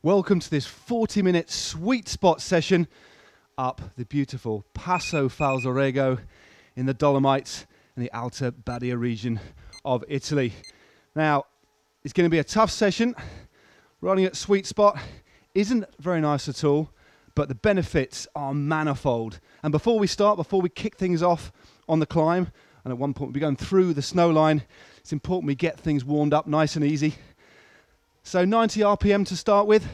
Welcome to this 40-minute sweet spot session up the beautiful Passo Falzarego in the Dolomites in the Alta Badia region of Italy. Now, it's going to be a tough session. Riding at sweet spot isn't very nice at all, but the benefits are manifold. And before we kick things off on the climb, and at one point we'll be going through the snow line, it's important we get things warmed up nice and easy. So 90 RPM to start with,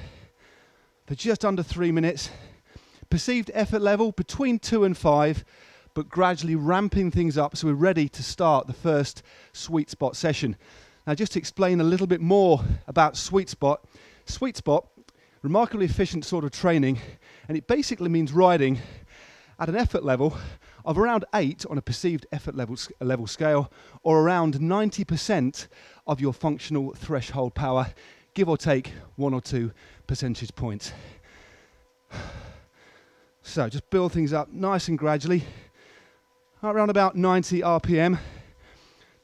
for just under 3 minutes. Perceived effort level between 2 and 5, but gradually ramping things up so we're ready to start the first sweet spot session. Now just to explain a little bit more about sweet spot. Sweet spot, remarkably efficient sort of training, and it basically means riding at an effort level of around 8 on a perceived effort level scale, or around 90% of your functional threshold power, give or take 1 or 2 percentage points. So just build things up nice and gradually, around about 90 RPM.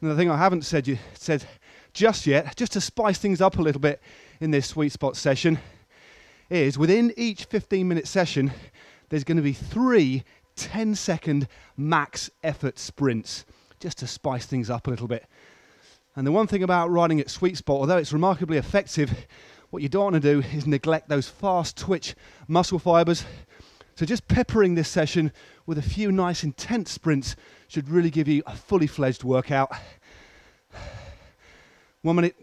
Another thing I haven't said just yet, just to spice things up a little bit in this sweet spot session, is within each 15-minute session, there's going to be 3 10-second max effort sprints, just to spice things up a little bit. And the one thing about riding at sweet spot, although it's remarkably effective, what you don't want to do is neglect those fast twitch muscle fibers. So just peppering this session with a few nice intense sprints should really give you a fully fledged workout. 1 minute,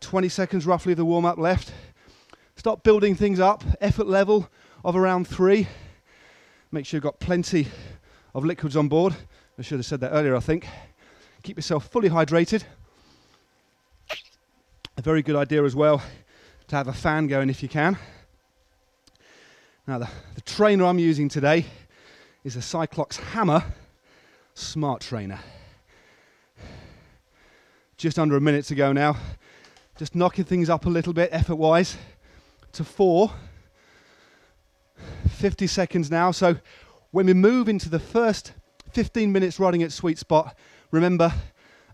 20 seconds roughly of the warm-up left. Start building things up, effort level of around 3. Make sure you've got plenty of liquids on board. I should have said that earlier, I think. Keep yourself fully hydrated. A very good idea as well to have a fan going if you can. Now the trainer I'm using today is a Cyclist Hammer Smart Trainer. Just under a minute to go now. Just knocking things up a little bit effort-wise to 4. 50 seconds now. So when we move into the first 15 minutes riding at sweet spot, remember,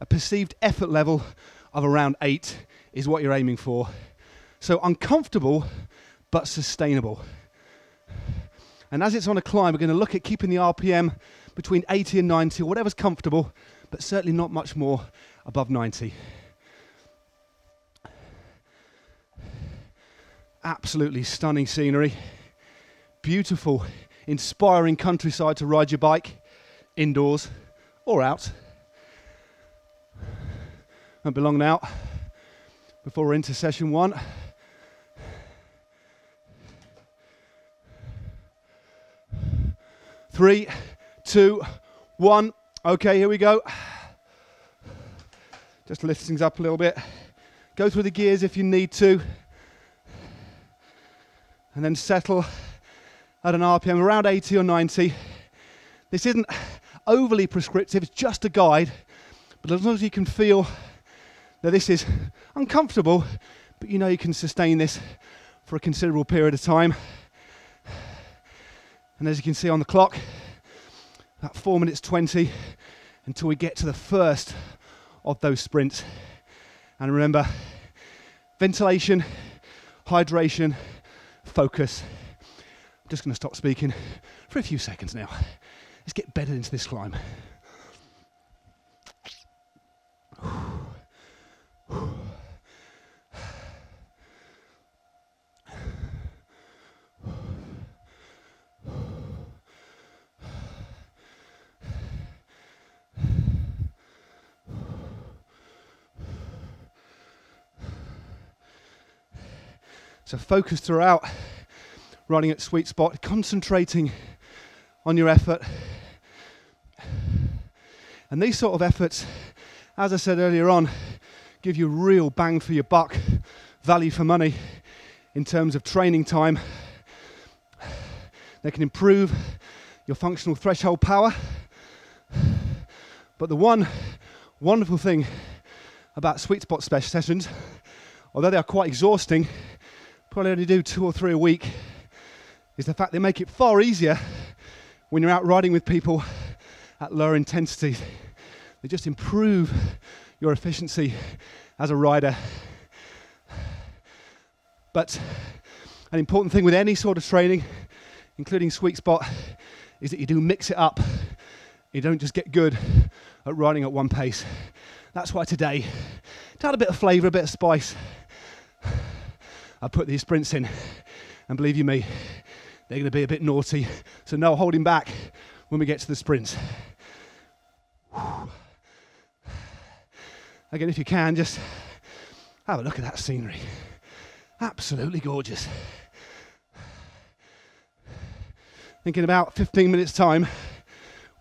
a perceived effort level of around 8 is what you're aiming for. So uncomfortable, but sustainable. And as it's on a climb, we're going to look at keeping the RPM between 80 and 90, or whatever's comfortable, but certainly not much more above 90. Absolutely stunning scenery. Beautiful, inspiring countryside to ride your bike, indoors or out. Won't be long now before we're into session 1. Three, 2, 1. Okay, here we go. Just lift things up a little bit. Go through the gears if you need to. And then settle at an RPM around 80 or 90. This isn't overly prescriptive, it's just a guide. But as long as you can feel that this is uncomfortable, but you know you can sustain this for a considerable period of time. And as you can see on the clock, about 4 minutes 20 until we get to the first of those sprints. And remember, ventilation, hydration, focus. I'm just going to stop speaking for a few seconds now. Let's get bedded into this climb. So focus throughout, riding at sweet spot, concentrating on your effort. And these sort of efforts, as I said earlier on, give you real bang for your buck, value for money in terms of training time. They can improve your functional threshold power. But the one wonderful thing about sweet spot special sessions, although they are quite exhausting, probably only do 2 or 3 a week, is the fact they make it far easier when you're out riding with people at lower intensity. They just improve your efficiency as a rider. But an important thing with any sort of training, including Sweetspot, is that you do mix it up. You don't just get good at riding at one pace. That's why today, to add a bit of flavour, a bit of spice, I put these sprints in. And believe you me, they're going to be a bit naughty. So no holding back when we get to the sprints. Again, if you can, just have a look at that scenery. Absolutely gorgeous. Thinking about 15 minutes time,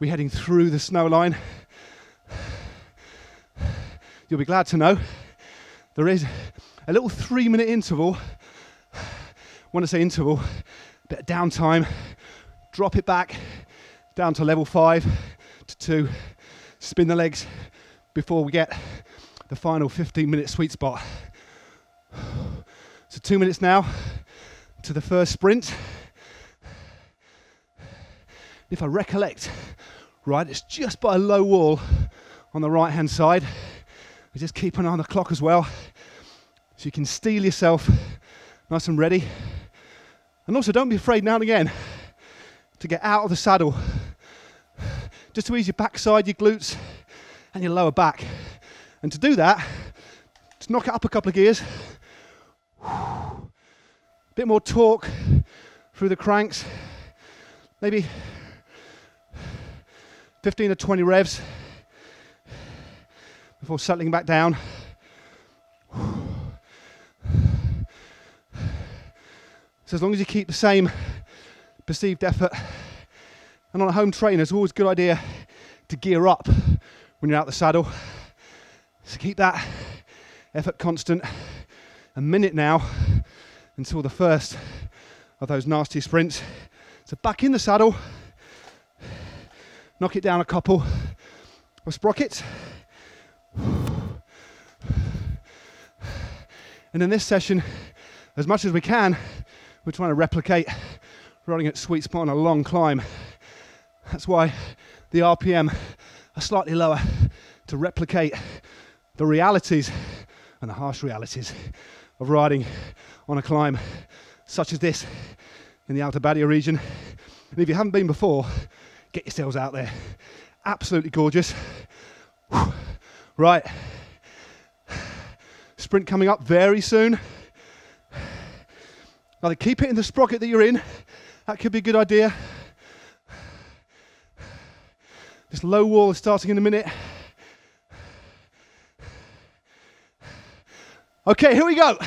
we're heading through the snow line. You'll be glad to know there is a little 3-minute interval. When I say interval, a bit of downtime, drop it back down to level 5 to 2, spin the legs before we get the final 15-minute sweet spot. So 2 minutes now to the first sprint. If I recollect, right, it's just by a low wall on the right hand side. We just keep an eye on the clock as well, so you can steel yourself nice and ready. And also don't be afraid now and again to get out of the saddle, just to ease your backside, your glutes and your lower back. And to do that, just knock it up a couple of gears. A bit more torque through the cranks, maybe 15 or 20 revs before settling back down. So as long as you keep the same perceived effort, and on a home trainer, it's always a good idea to gear up when you're out the saddle. So keep that effort constant. A minute now until the first of those nasty sprints. So back in the saddle, knock it down a couple of sprockets. And in this session, as much as we can, we're trying to replicate riding at sweet spot on a long climb. That's why the RPM are slightly lower, to replicate the realities and the harsh realities of riding on a climb such as this in the Alta Badia region. And if you haven't been before, get yourselves out there. Absolutely gorgeous. Right, sprint coming up very soon. Either keep it in the sprocket that you're in, that could be a good idea. This low wall is starting in a minute. Okay, here we go.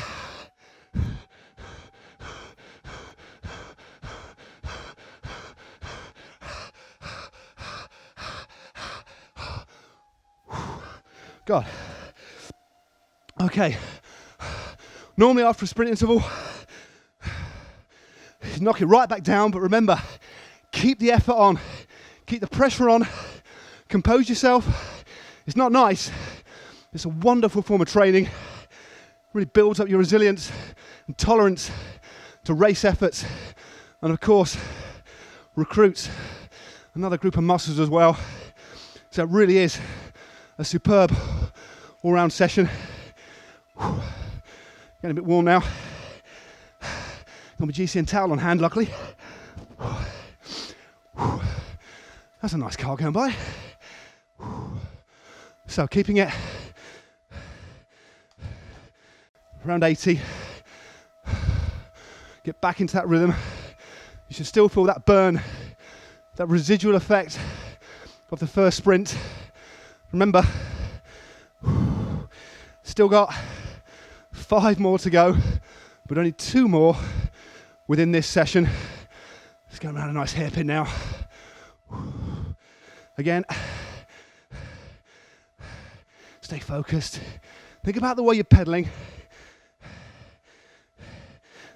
God. Okay. Normally after a sprint interval, you knock it right back down, but remember, keep the effort on, keep the pressure on, compose yourself. It's not nice. It's a wonderful form of training. Really builds up your resilience and tolerance to race efforts, and of course recruits another group of muscles as well. So it really is a superb all-round session. Getting a bit warm now. Got my GCN towel on hand, luckily. That's a nice car going by. So keeping it around 80. Get back into that rhythm. You should still feel that burn, that residual effect of the first sprint. Remember, still got 5 more to go, but only 2 more within this session. Let's go around a nice hairpin now. Again, stay focused. Think about the way you're pedaling.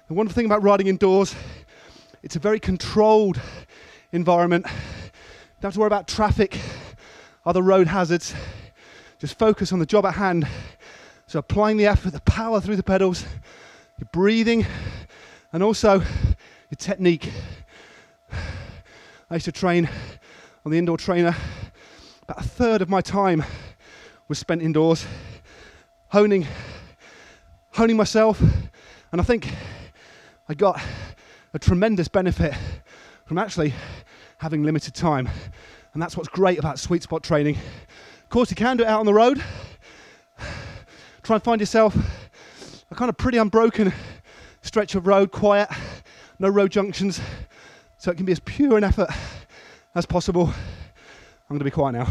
The wonderful thing about riding indoors, it's a very controlled environment. You don't have to worry about traffic, other road hazards. Just focus on the job at hand. So applying the effort, the power through the pedals, your breathing, and also your technique. I used to train on the indoor trainer. About a third of my time was spent indoors, honing myself And I think I got a tremendous benefit from actually having limited time. And that's what's great about sweet spot training. Of course, you can do it out on the road. Try and find yourself a kind of pretty unbroken stretch of road, quiet, no road junctions, so it can be as pure an effort as possible. I'm going to be quiet now.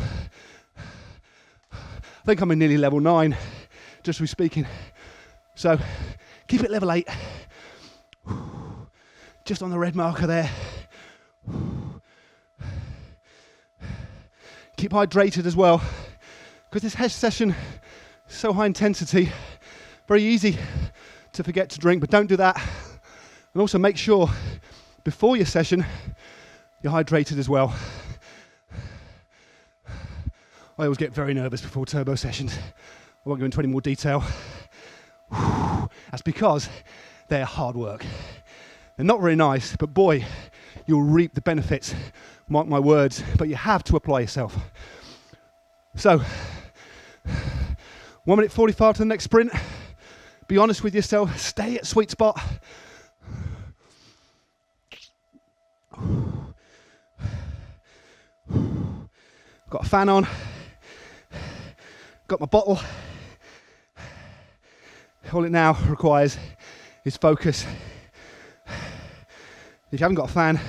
I think I'm in nearly level 9, just through speaking. So keep it level 8. Just on the red marker there. Keep hydrated as well, because this HESH session is so high intensity, very easy to forget to drink, but don't do that. And also make sure before your session you're hydrated as well. I always get very nervous before turbo sessions. I won't go into any more detail. That's because they're hard work. They're not very nice, but boy, you'll reap the benefits. Mark my words, but you have to apply yourself. So, 1 minute 45 to the next sprint. Be honest with yourself, stay at sweet spot. Got a fan on, got my bottle. All it now requires is focus. If you haven't got a fan,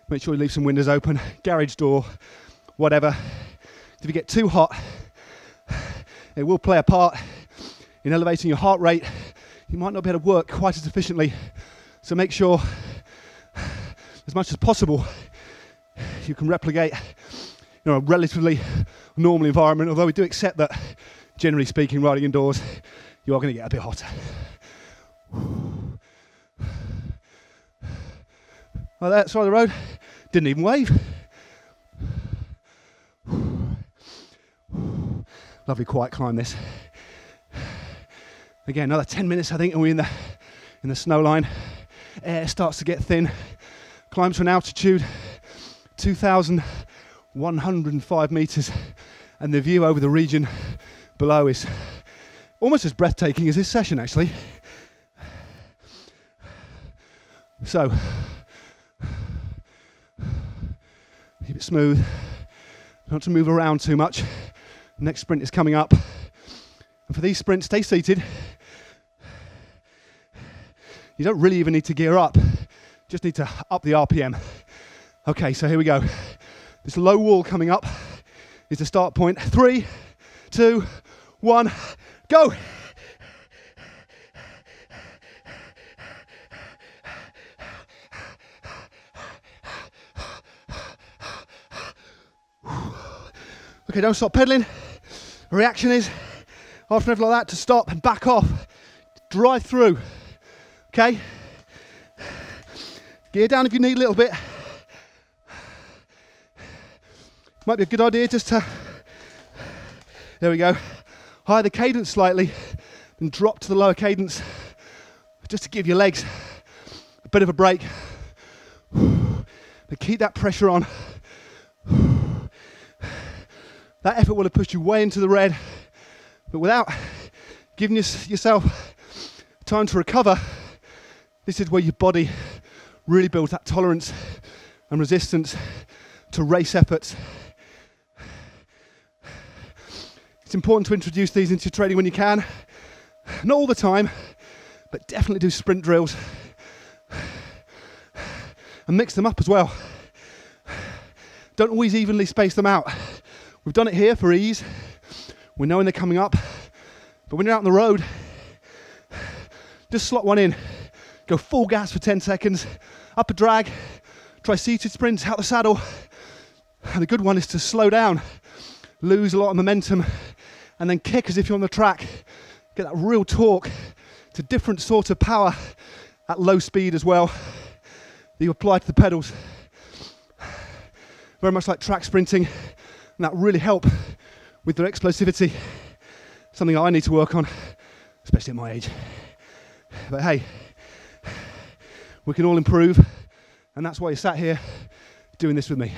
make sure you leave some windows open, garage door, whatever. If you get too hot, it will play a part in elevating your heart rate. You might not be able to work quite as efficiently. So make sure, as much as possible, you can replicate a relatively normal environment, although we do accept that, generally speaking, riding indoors, you are going to get a bit hotter. Like that, side of the road, didn't even wave. Lovely quiet climb this. Again, another 10 minutes I think, and we're in the snow line. Air starts to get thin. Climb to an altitude 2,105 meters, and the view over the region below is almost as breathtaking as this session actually. So keep it smooth, not to move around too much. Next sprint is coming up, and for these sprints, stay seated. You don't really even need to gear up, just need to up the RPM. Okay, so here we go. This low wall coming up is the start point. 3, 2, 1, go! Okay, don't stop pedaling. The reaction is, after anything like that, to stop and back off. Drive through, okay? Gear down if you need a little bit. Might be a good idea just to, there we go, higher the cadence slightly and drop to the lower cadence, just to give your legs a bit of a break. But keep that pressure on. That effort will have pushed you way into the red, but without giving yourself time to recover, this is where your body really builds that tolerance and resistance to race efforts. It's important to introduce these into your training when you can. Not all the time, but definitely do sprint drills. And mix them up as well. Don't always evenly space them out. We've done it here for ease. We know when they're coming up. But when you're out on the road, just slot one in. Go full gas for 10 seconds. Up a drag. Try seated sprints out the saddle. And the good one is to slow down. Lose a lot of momentum. And then kick as if you're on the track. Get that real torque. It's a different sort of power at low speed as well that you apply to the pedals. Very much like track sprinting. And that really help with their explosivity. Something I need to work on, especially at my age. But hey, we can all improve. And that's why you're sat here doing this with me.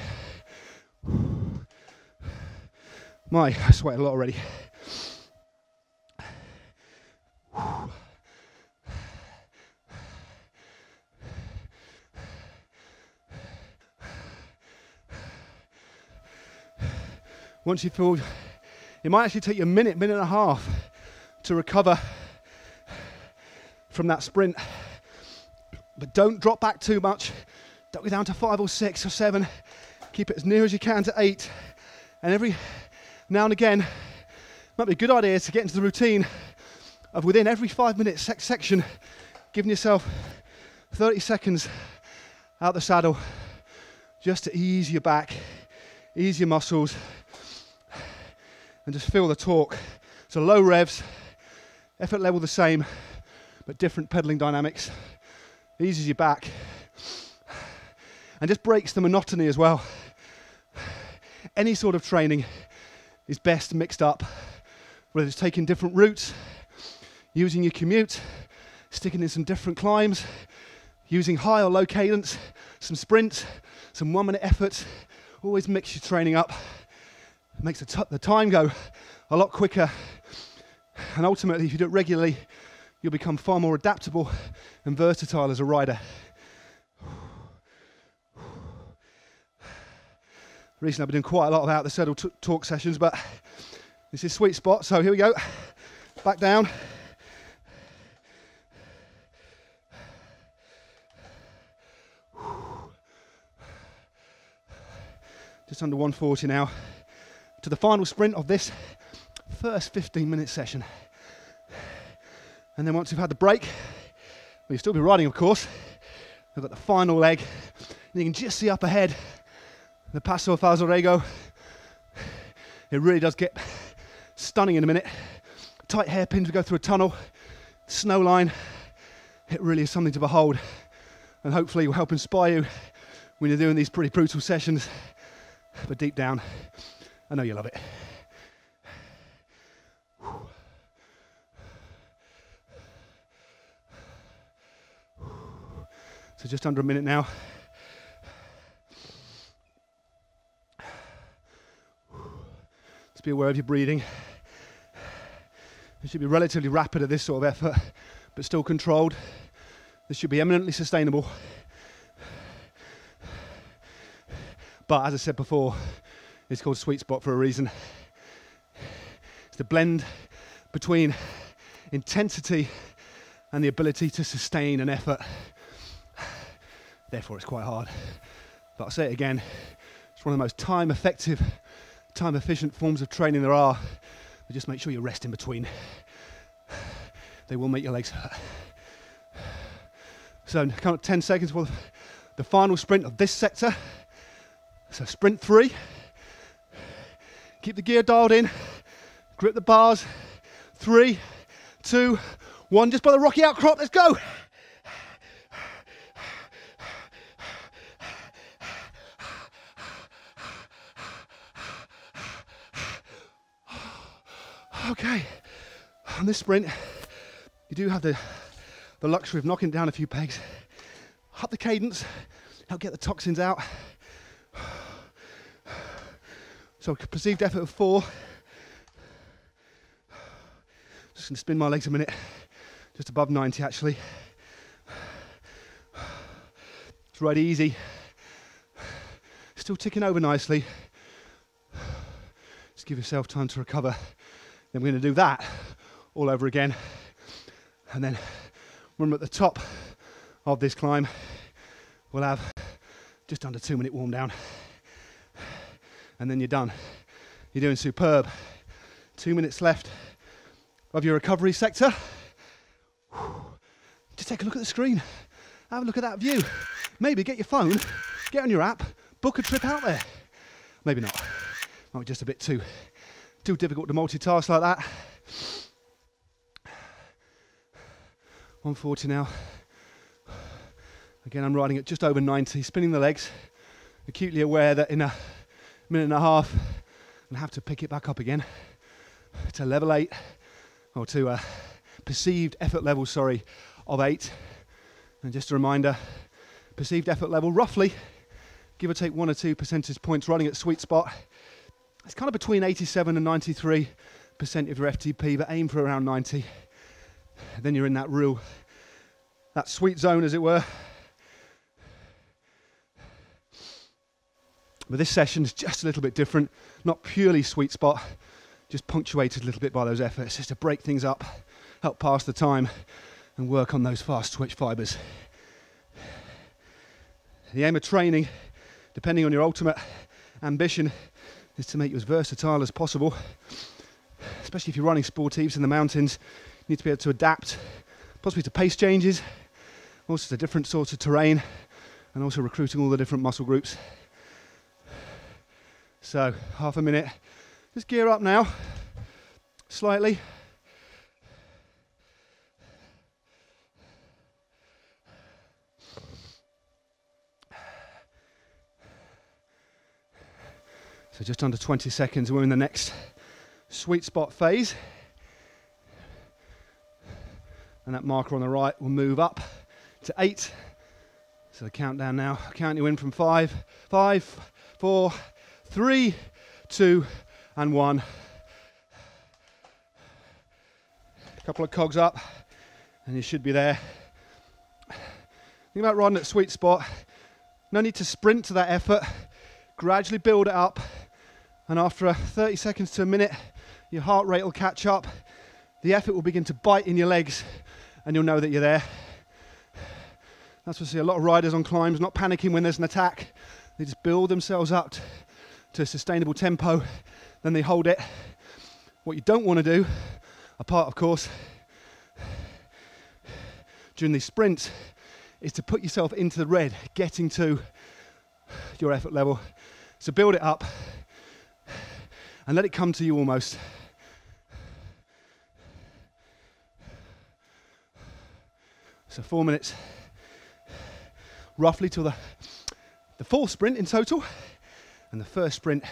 I sweat a lot already. Once you feel, it might actually take you a minute, minute and a half to recover from that sprint. But don't drop back too much. Don't go down to 5 or 6 or 7. Keep it as near as you can to 8. And every now and again, might be a good idea to get into the routine of within every 5-minute section, giving yourself 30 seconds out the saddle, just to ease your back, ease your muscles, and just feel the torque. So low revs, effort level the same, but different pedaling dynamics. Eases your back, and just breaks the monotony as well. Any sort of training is best mixed up, whether it's taking different routes, using your commute, sticking in some different climbs, using high or low cadence, some sprints, some 1-minute efforts. Always mix your training up. It makes the time go a lot quicker, and ultimately, if you do it regularly, you'll become far more adaptable and versatile as a rider. Recently, I've been doing quite a lot of out the saddle talk sessions, but this is Sweet Spot, so here we go. Back down. Just under 140 now, to the final sprint of this first 15-minute session. And then once you've had the break, well, you'll still be riding, of course. We've got the final leg, and you can just see up ahead the Passo Falzarego. It really does get stunning in a minute. Tight hairpins, we go through a tunnel, snow line. It really is something to behold, and hopefully will help inspire you when you're doing these pretty brutal sessions. But deep down, I know you love it. So just under a minute now. Just be aware of your breathing. It should be relatively rapid at this sort of effort, but still controlled. This should be eminently sustainable. But as I said before, it's called Sweet Spot for a reason. It's the blend between intensity and the ability to sustain an effort. Therefore, it's quite hard. But I'll say it again, it's one of the most time-effective, time-efficient forms of training there are. But just make sure you rest in between. They will make your legs hurt. So, count of 10 seconds for the final sprint of this sector. So, sprint 3. Keep the gear dialed in. Grip the bars. 3, 2, 1. Just by the rocky outcrop. Let's go. Okay, on this sprint, you do have the luxury of knocking down a few pegs. Up the cadence, help get the toxins out. So perceived effort of 4. Just gonna spin my legs a minute, just above 90 actually. It's right easy. Still ticking over nicely. Just give yourself time to recover. Then we're going to do that all over again. And then when we're at the top of this climb, we'll have just under 2-minute warm down. And then you're done. You're doing superb. 2 minutes left of your recovery sector. Just take a look at the screen. Have a look at that view. Maybe get your phone, get on your app, book a trip out there. Maybe not. Might be just a bit too difficult to multitask like that. 140 now. Again, I'm riding at just over 90, spinning the legs, acutely aware that in a minute and a half, I'll have to pick it back up again to level 8, or to a perceived effort level, of 8. And just a reminder, perceived effort level, roughly, give or take 1 or 2 percentage points running at Sweet Spot. It's kind of between 87 and 93% of your FTP, but aim for around 90. Then you're in that sweet zone, as it were. But this session is just a little bit different, not purely sweet spot, just punctuated a little bit by those efforts, just to break things up, help pass the time, and work on those fast twitch fibers. The aim of training, depending on your ultimate ambition, is to make you as versatile as possible. Especially if you're running sportives in the mountains, you need to be able to adapt, possibly to pace changes, also to different sorts of terrain, and also recruiting all the different muscle groups. So, half a minute. Just gear up now, slightly. So just under 20 seconds, we're in the next sweet spot phase. And that marker on the right will move up to 8. So the countdown now. I'll count you in from 5, 4, 3, 2, and 1. A couple of cogs up, and you should be there. Think about riding at sweet spot. No need to sprint to that effort. Gradually build it up, and after 30 seconds to a minute, your heart rate will catch up. The effort will begin to bite in your legs, and you'll know that you're there. That's what I see a lot of riders on climbs, not panicking when there's an attack. They just build themselves up to a sustainable tempo, then they hold it. What you don't want to do, apart of course, during these sprints, is to put yourself into the red, getting to your effort level. So build it up and let it come to you almost. So 4 minutes, roughly till the full sprint in total, and the first sprint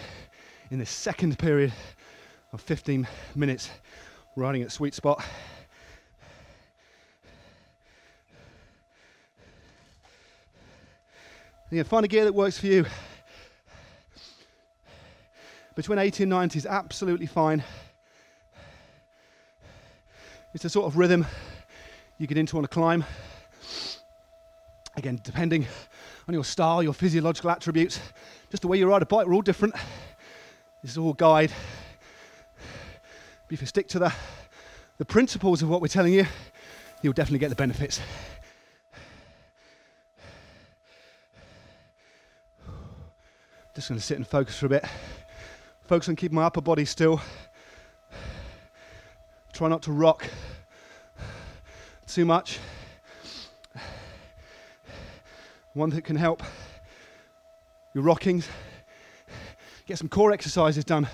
in the second period of 15 minutes riding at sweet spot. Again, find a gear that works for you. Between 80 and 90 is absolutely fine. It's a sort of rhythm you get into on a climb. Again, depending on your style, your physiological attributes, just the way you ride a bike, we're all different. This is all guide. But if you stick to the principles of what we're telling you, you'll definitely get the benefits. Just going to sit and focus for a bit. Focus on keeping my upper body still. Try not to rock too much. One that can help your rockings, get some core exercises done.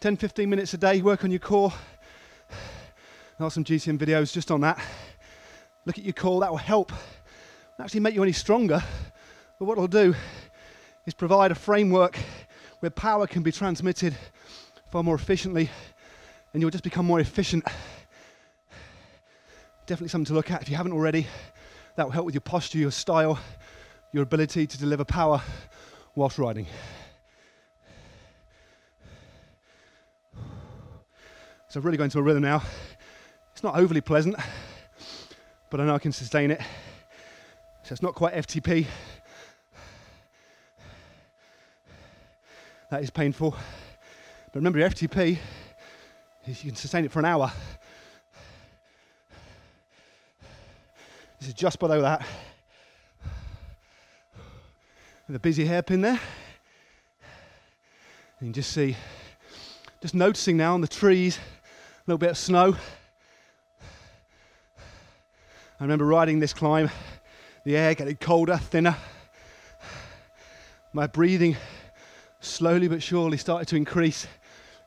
10-15 minutes a day, work on your core. There are some GCM videos just on that. Look at your core, that will help. It'll actually make you any stronger, but what it'll do is provide a framework where power can be transmitted far more efficiently, and you'll just become more efficient. Definitely something to look at if you haven't already. That will help with your posture, your style, your ability to deliver power whilst riding. So I've really got into a rhythm now. It's not overly pleasant, but I know I can sustain it. So it's not quite FTP. That is painful. But remember, your FTP is you can sustain it for an hour. This is just below that. With a busy hairpin there. You can just see, just noticing now on the trees, a little bit of snow. I remember riding this climb, the air getting colder, thinner. My breathing slowly but surely started to increase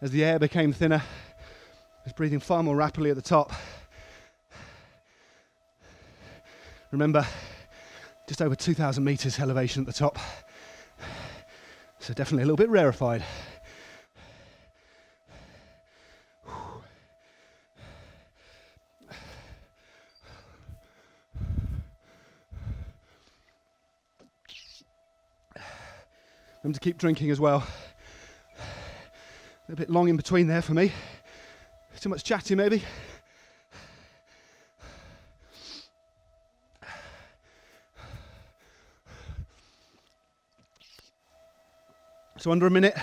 as the air became thinner. I was breathing far more rapidly at the top. Remember, just over 2,000 meters elevation at the top. So definitely a little bit rarefied. Remember to keep drinking as well. A bit long in between there for me. Too much chatting maybe. So under a minute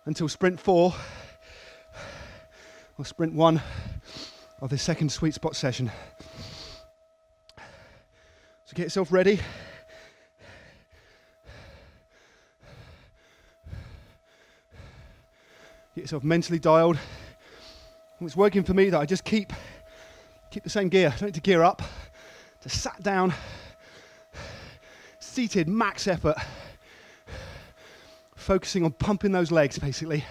until sprint 4 or sprint 1 of this second sweet spot session. So get yourself ready. Get yourself mentally dialed. And it's working for me that I just keep the same gear. I don't need to gear up. Just sat down, seated, max effort, focusing on pumping those legs basically.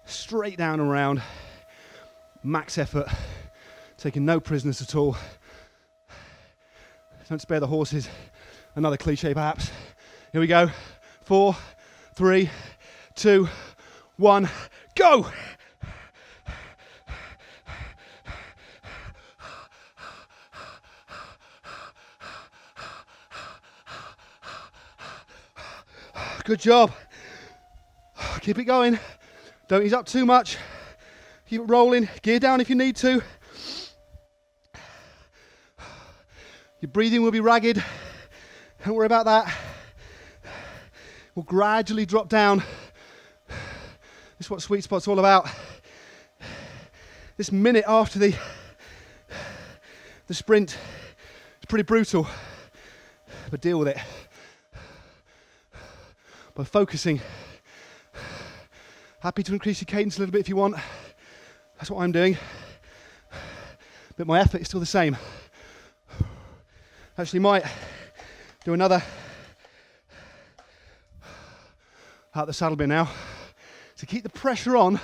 Straight down and round, max effort, taking no prisoners at all. Don't spare the horses, another cliche perhaps. Here we go, 4, 3, 2, 1, go! Good job. Keep it going. Don't ease up too much. Keep it rolling. Gear down if you need to. Your breathing will be ragged. Don't worry about that. We'll gradually drop down. This is what Sweet Spot's all about. This minute after the sprint is pretty brutal, but deal with it by focusing. Happy to increase your cadence a little bit if you want. That's what I'm doing. But my effort is still the same. Actually might do another out the saddle bit now. To keep the pressure on,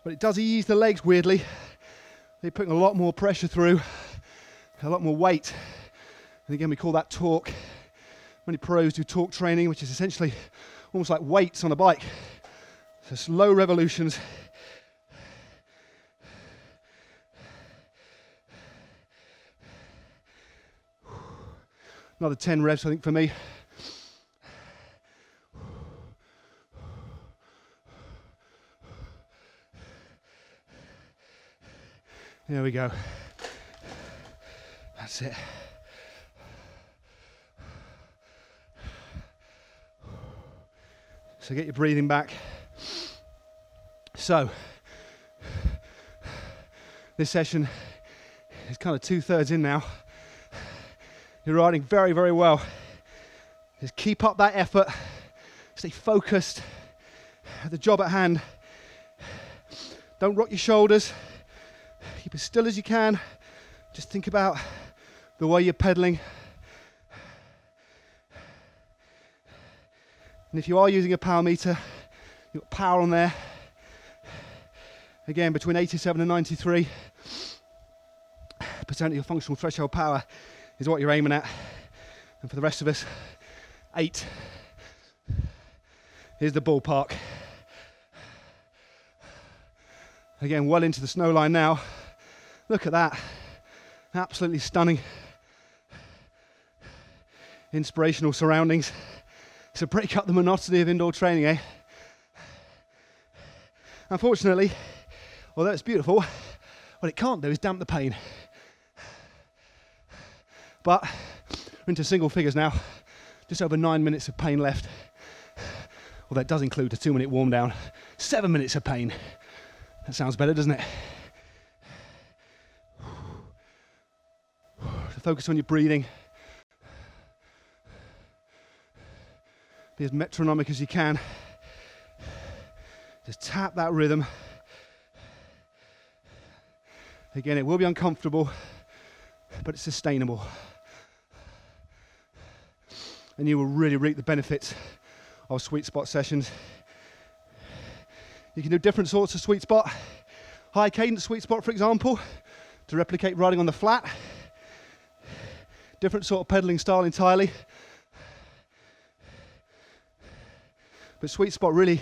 but it does ease the legs weirdly. They're putting a lot more pressure through, a lot more weight. And again, we call that torque. Many pros do torque training, which is essentially almost like weights on a bike. So slow revolutions. Another 10 reps, I think, for me. There we go. That's it. So get your breathing back. So this session is kind of 2/3 in now. You're riding very, very well. Just keep up that effort. Stay focused at the job at hand. Don't rock your shoulders. Keep as still as you can. Just think about the way you're pedaling. And if you are using a power meter, you've got power on there. Again, between 87 and 93% of your functional threshold power is what you're aiming at. And for the rest of us, 8. Here's the ballpark. Again, well into the snow line now. Look at that. Absolutely stunning. Inspirational surroundings. So break up the monotony of indoor training, eh? Unfortunately, although it's beautiful, what it can't do is damp the pain. But we're into single figures now. Just over 9 minutes of pain left. Well, that does include a 2-minute warm down. 7 minutes of pain. That sounds better, doesn't it? So focus on your breathing. Be as metronomic as you can. Just tap that rhythm. Again, it will be uncomfortable, but it's sustainable. And you will really reap the benefits of sweet spot sessions. You can do different sorts of sweet spot. High cadence sweet spot, for example, to replicate riding on the flat. Different sort of pedaling style entirely. But sweet spot really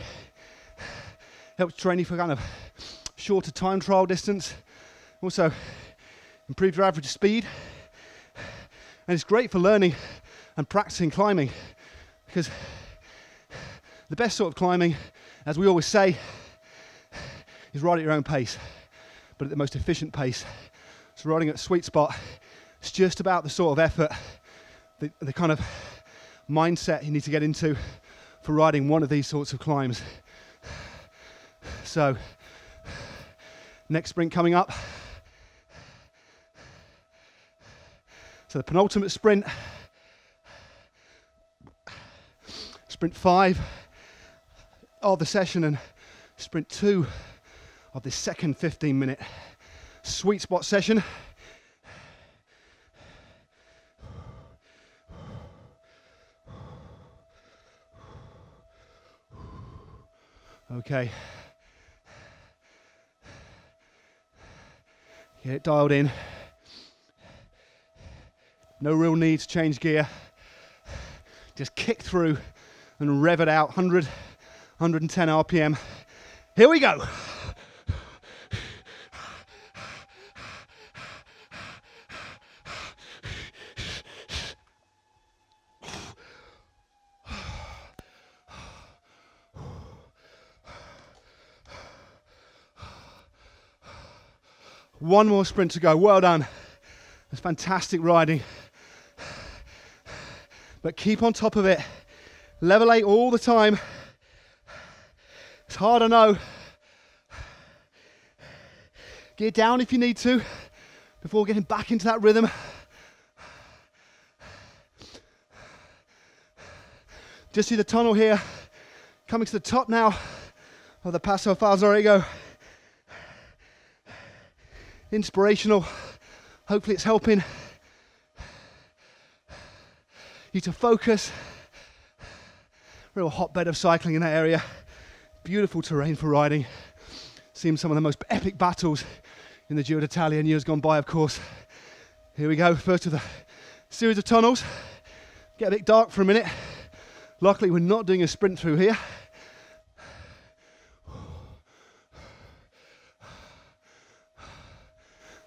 helps train you for kind of shorter time trial distance. Also improve your average speed. And it's great for learning and practicing climbing, because the best sort of climbing, as we always say, is ride at your own pace, but at the most efficient pace. So riding at sweet spot It's just about the sort of effort, the kind of mindset you need to get into for riding one of these sorts of climbs. So, next sprint coming up. So the penultimate sprint, sprint 5 of the session and sprint 2 of the second 15-minute sweet spot session. Okay. Get it dialed in. No real need to change gear. Just kick through and rev it out. 100, 110 RPM. Here we go. One more sprint to go. Well done. It's fantastic riding. But keep on top of it. Level 8 all the time. It's hard, I know. Gear down if you need to before getting back into that rhythm. Just see the tunnel here. Coming to the top now of the Passo Falzarego. Inspirational. Hopefully it's helping you to focus. Real hotbed of cycling in that area. Beautiful terrain for riding. Seen some of the most epic battles in the Giro d'Italia in years gone by, of course. Here we go, first of the series of tunnels. Get a bit dark for a minute. Luckily we're not doing a sprint through here.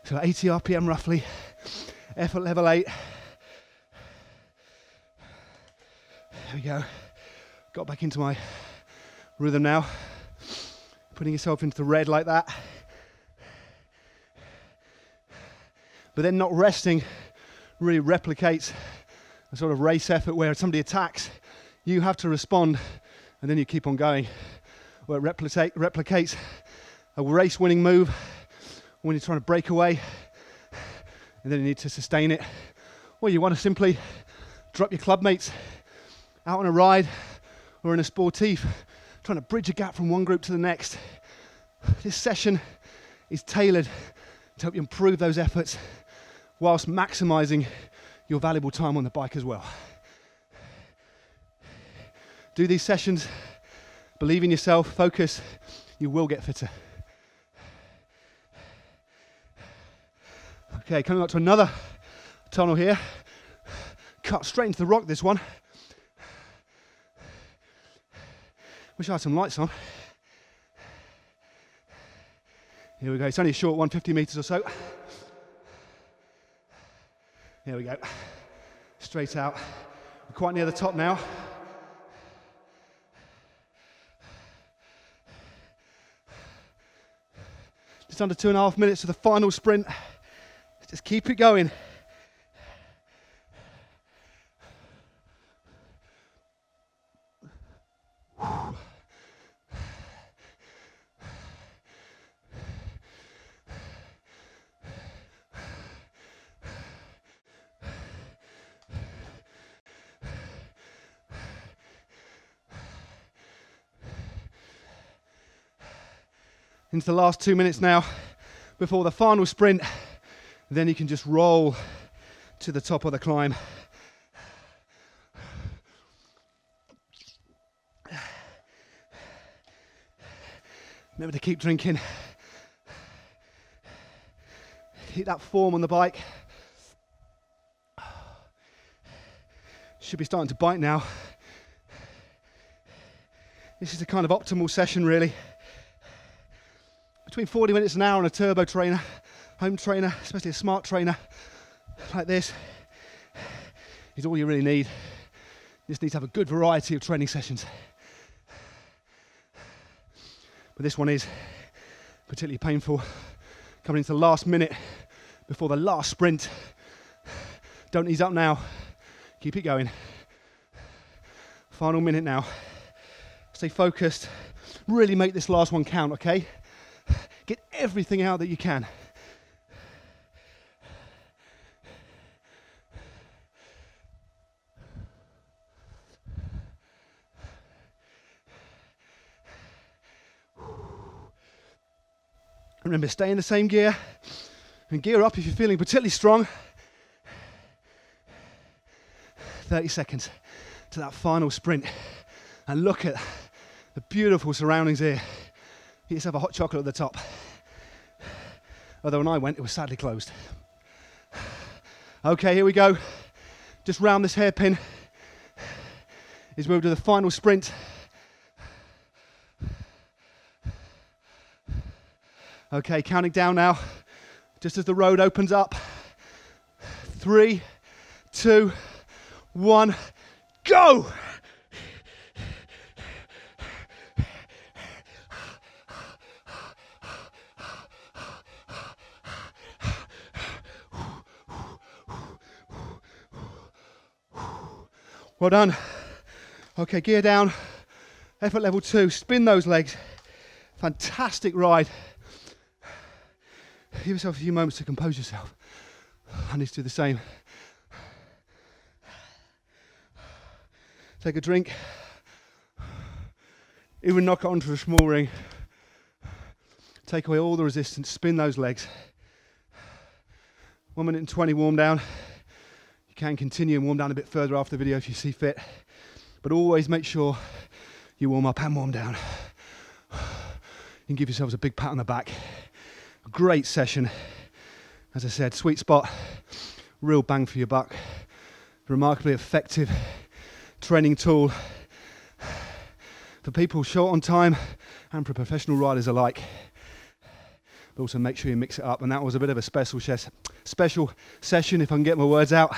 So 80 RPM roughly, effort level 8. There we go. Got back into my rhythm now. Putting yourself into the red like that. But then not resting really replicates a sort of race effort where somebody attacks, you have to respond and then you keep on going. Where it replicates a race winning move when you're trying to break away and then you need to sustain it. Or you want to simply drop your club mates out on a ride or in a sportif, trying to bridge a gap from one group to the next. This session is tailored to help you improve those efforts whilst maximizing your valuable time on the bike as well. Do these sessions, believe in yourself, focus, you will get fitter. Okay, coming up to another tunnel here. Cut straight into the rock, this one. Wish I had some lights on. Here we go, it's only a short one, 50 meters or so. Here we go, straight out. We're quite near the top now. Just under 2.5 minutes to the final sprint. Just keep it going. Into the last 2 minutes now before the final sprint. Then you can just roll to the top of the climb. Remember to keep drinking. Keep that form on the bike. Should be starting to bite now. This is a kind of optimal session really. Between 40 minutes an hour on a turbo trainer, home trainer, especially a smart trainer like this, is all you really need. You just need to have a good variety of training sessions. But this one is particularly painful. Coming into the last minute before the last sprint. Don't ease up now. Keep it going. Final minute now. Stay focused. Really make this last one count, okay? Get everything out that you can. Remember, stay in the same gear and gear up if you're feeling particularly strong. 30 seconds to that final sprint. And look at the beautiful surroundings here. Get yourself a hot chocolate at the top. Although when I went, it was sadly closed. Okay, here we go. Just round this hairpin is where we'll do the final sprint. Okay, counting down now, just as the road opens up. 3, 2, 1, go! Well done. Okay, gear down. Effort level 2, spin those legs. Fantastic ride. Give yourself a few moments to compose yourself. I need to do the same. Take a drink. Even knock it onto a small ring. Take away all the resistance, spin those legs. 1 minute and 20 warm down. You can continue and warm down a bit further after the video if you see fit. But always make sure you warm up and warm down. You can give yourselves a big pat on the back. Great session. As I said, sweet spot, real bang for your buck. Remarkably effective training tool for people short on time and for professional riders alike. But also make sure you mix it up. And that was a bit of a special session, if I can get my words out.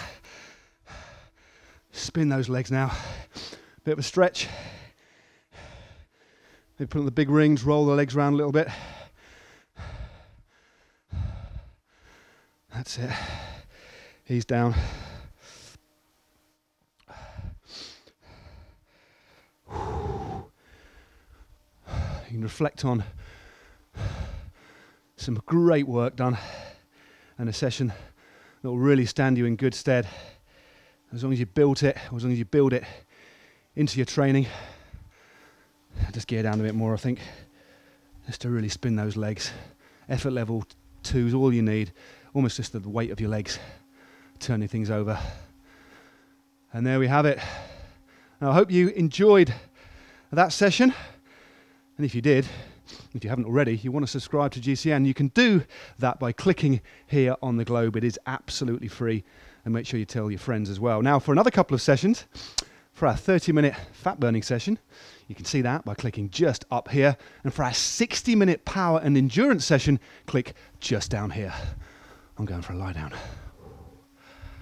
Spin those legs now. Bit of a stretch. Maybe put on the big rings, roll the legs around a little bit. That's it. Ease down. You can reflect on some great work done and a session that will really stand you in good stead as long as you build it, or as long as you build it into your training. Just gear down a bit more, I think, just to really spin those legs. Effort level 2 is all you need. Almost just the weight of your legs turning things over. And there we have it. Now, I hope you enjoyed that session. And if you did, if you haven't already, you want to subscribe to GCN, you can do that by clicking here on the globe. It is absolutely free. And make sure you tell your friends as well. Now, for another couple of sessions, for our 30-minute fat burning session, you can see that by clicking just up here. And for our 60-minute power and endurance session, click just down here. I'm going for a lie down.